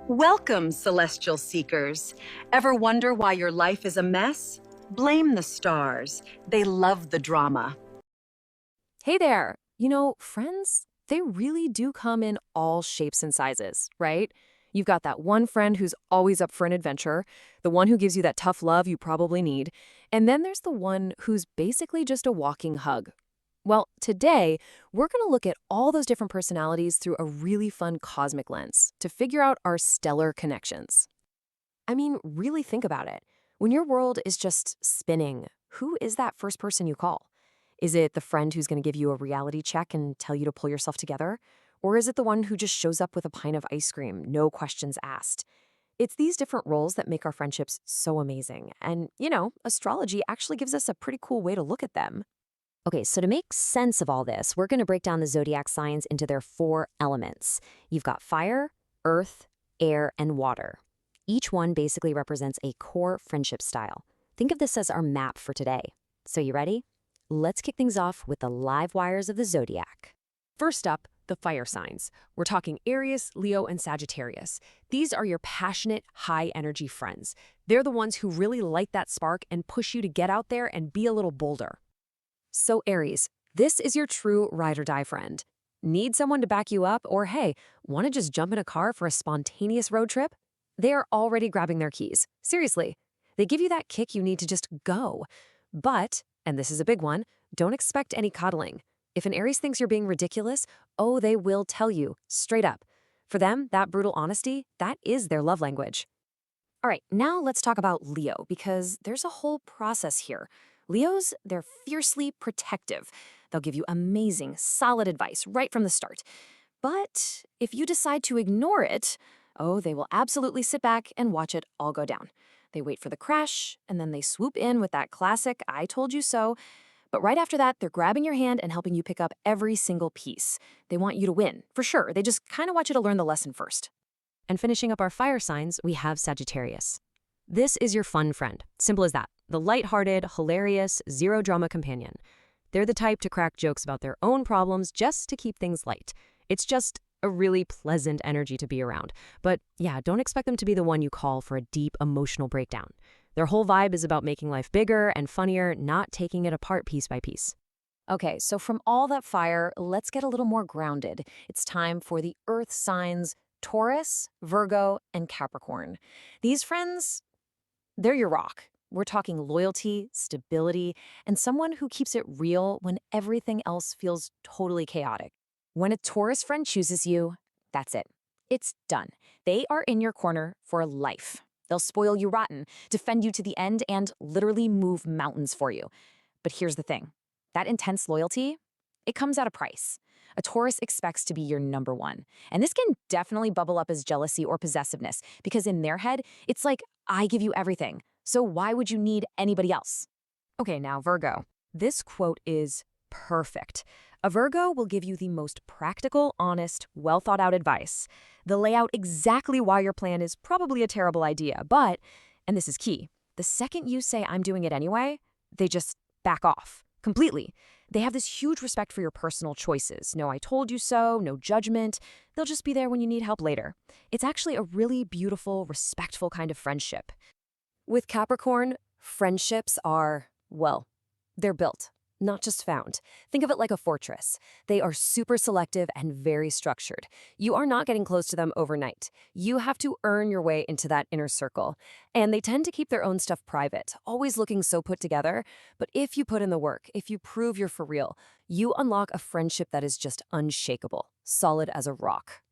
Welcome, celestial seekers. Ever wonder why your life is a mess? Blame the stars. They love the drama. Hey there! Friends, they really do come in all shapes and sizes, right? You've got that one friend who's always up for an adventure, the one who gives you that tough love you probably need, and then there's the one who's basically just a walking hug. Well, today, we're going to look at all those different personalities through a really fun cosmic lens to figure out our stellar connections. I mean, really think about it. When your world is just spinning, who is that first person you call? Is it the friend who's going to give you a reality check and tell you to pull yourself together? Or is it the one who just shows up with a pint of ice cream, no questions asked? It's these different roles that make our friendships so amazing. And, astrology actually gives us a pretty cool way to look at them. Okay, so to make sense of all this, we're going to break down the zodiac signs into their four elements. You've got fire, earth, air, and water. Each one basically represents a core friendship style. Think of this as our map for today. So you ready? Let's kick things off with the live wires of the zodiac. First up, the fire signs. We're talking Aries, Leo, and Sagittarius. These are your passionate, high-energy friends. They're the ones who really light that spark and push you to get out there and be a little bolder. So Aries, this is your true ride-or-die friend. Need someone to back you up, or hey, want to just jump in a car for a spontaneous road trip? They are already grabbing their keys. Seriously. They give you that kick you need to just go. But, and this is a big one, don't expect any coddling. If an Aries thinks you're being ridiculous, oh, they will tell you, straight up. For them, that brutal honesty, that is their love language. All right, now let's talk about Leo, because there's a whole process here. Leos, they're fiercely protective. They'll give you amazing, solid advice right from the start. But if you decide to ignore it, oh, they will absolutely sit back and watch it all go down. They wait for the crash, and then they swoop in with that classic "I told you so." But right after that, they're grabbing your hand and helping you pick up every single piece. They want you to win, for sure. They just kind of want you to learn the lesson first. And finishing up our fire signs, we have Sagittarius. This is your fun friend. Simple as that. The lighthearted, hilarious, zero-drama companion. They're the type to crack jokes about their own problems just to keep things light. It's just a really pleasant energy to be around. But yeah, don't expect them to be the one you call for a deep emotional breakdown. Their whole vibe is about making life bigger and funnier, not taking it apart piece by piece. Okay, so from all that fire, let's get a little more grounded. It's time for the earth signs, Taurus, Virgo, and Capricorn. These friends, they're your rock. We're talking loyalty, stability, and someone who keeps it real when everything else feels totally chaotic. When a Taurus friend chooses you, that's it. It's done. They are in your corner for life. They'll spoil you rotten, defend you to the end, and literally move mountains for you. But here's the thing. That intense loyalty, it comes at a price. A Taurus expects to be your number one. And this can definitely bubble up as jealousy or possessiveness, because in their head, it's like, I give you everything. So why would you need anybody else? Okay, now Virgo. This quote is perfect. A Virgo will give you the most practical, honest, well-thought-out advice. They'll lay out exactly why your plan is probably a terrible idea, but, and this is key, the second you say I'm doing it anyway, they just back off completely. They have this huge respect for your personal choices. No, I told you so, no judgment. They'll just be there when you need help later. It's actually a really beautiful, respectful kind of friendship. With Capricorn, friendships are, well, they're built, not just found. Think of it like a fortress. They are super selective and very structured. You are not getting close to them overnight. You have to earn your way into that inner circle. And they tend to keep their own stuff private, always looking so put together. But if you put in the work, if you prove you're for real, you unlock a friendship that is just unshakable, solid as a rock.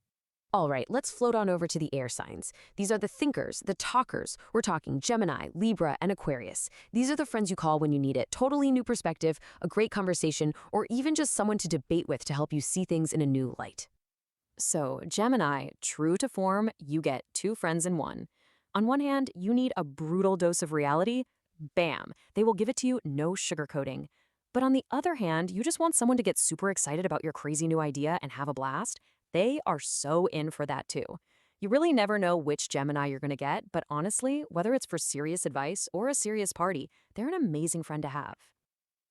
All right, let's float on over to the air signs. These are the thinkers, the talkers. We're talking Gemini, Libra, and Aquarius. These are the friends you call when you need it. Totally new perspective, a great conversation, or even just someone to debate with to help you see things in a new light. So, Gemini, true to form, you get two friends in one. On one hand, you need a brutal dose of reality. Bam! They will give it to you, no sugarcoating. But on the other hand, you just want someone to get super excited about your crazy new idea and have a blast. They are so in for that too. You really never know which Gemini you're going to get, but honestly, whether it's for serious advice or a serious party, they're an amazing friend to have.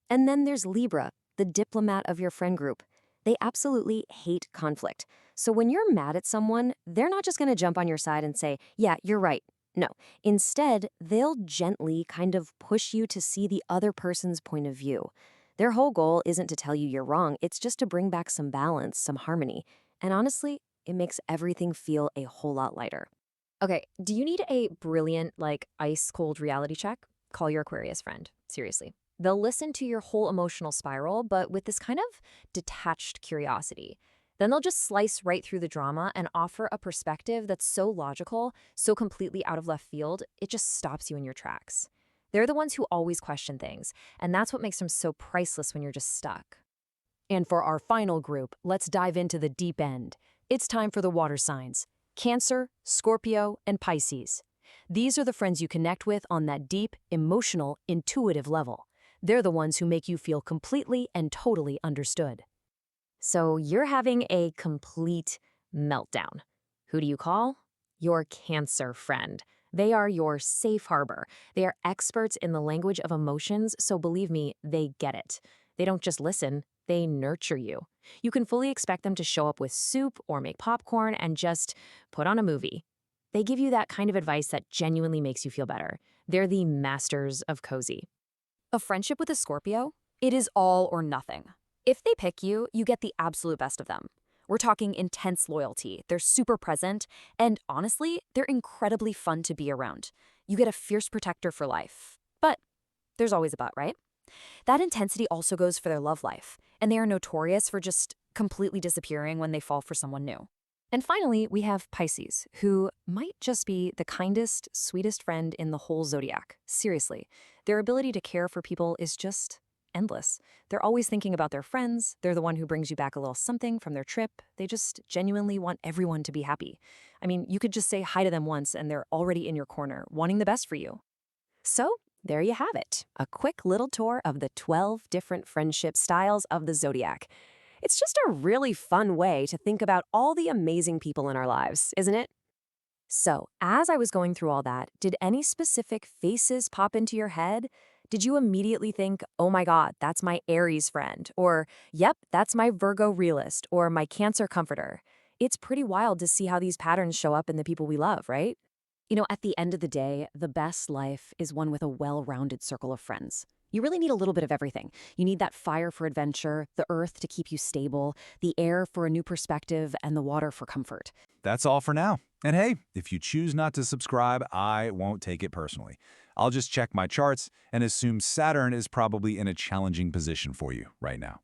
And then there's Libra, the diplomat of your friend group. They absolutely hate conflict. So when you're mad at someone, they're not just going to jump on your side and say, yeah, you're right. No. Instead, they'll gently kind of push you to see the other person's point of view. Their whole goal isn't to tell you you're wrong, it's just to bring back some balance, some harmony. And honestly, it makes everything feel a whole lot lighter. Okay, do you need a brilliant, like ice cold reality check? Call your Aquarius friend. Seriously. They'll listen to your whole emotional spiral, but with this kind of detached curiosity. Then they'll just slice right through the drama and offer a perspective that's so logical, so completely out of left field, it just stops you in your tracks. They're the ones who always question things, and that's what makes them so priceless when you're just stuck. And for our final group, let's dive into the deep end. It's time for the water signs: Cancer, Scorpio, and Pisces. These are the friends you connect with on that deep, emotional, intuitive level. They're the ones who make you feel completely and totally understood. So you're having a complete meltdown. Who do you call? Your Cancer friend. They are your safe harbor. They are experts in the language of emotions, so believe me, they get it. They don't just listen, they nurture you. You can fully expect them to show up with soup or make popcorn and just put on a movie. They give you that kind of advice that genuinely makes you feel better. They're the masters of cozy. A friendship with a Scorpio? It is all or nothing. If they pick you, you get the absolute best of them. We're talking intense loyalty, they're super present, and honestly, they're incredibly fun to be around. You get a fierce protector for life. But there's always a but, right? That intensity also goes for their love life, and they are notorious for just completely disappearing when they fall for someone new. And finally, we have Pisces, who might just be the kindest, sweetest friend in the whole zodiac. Seriously, their ability to care for people is just endless. They're always thinking about their friends. They're the one who brings you back a little something from their trip. They just genuinely want everyone to be happy. I mean, you could just say hi to them once and they're already in your corner, wanting the best for you. So, there you have it, a quick little tour of the 12 different friendship styles of the zodiac. It's just a really fun way to think about all the amazing people in our lives, isn't it? So, as I was going through all that, did any specific faces pop into your head? Did you immediately think, oh my God, that's my Aries friend? Or, yep, that's my Virgo realist, or my Cancer comforter? It's pretty wild to see how these patterns show up in the people we love, right? You know, at the end of the day, the best life is one with a well-rounded circle of friends. You really need a little bit of everything. You need that fire for adventure, the earth to keep you stable, the air for a new perspective, and the water for comfort. That's all for now. And hey, if you choose not to subscribe, I won't take it personally. I'll just check my charts and assume Saturn is probably in a challenging position for you right now.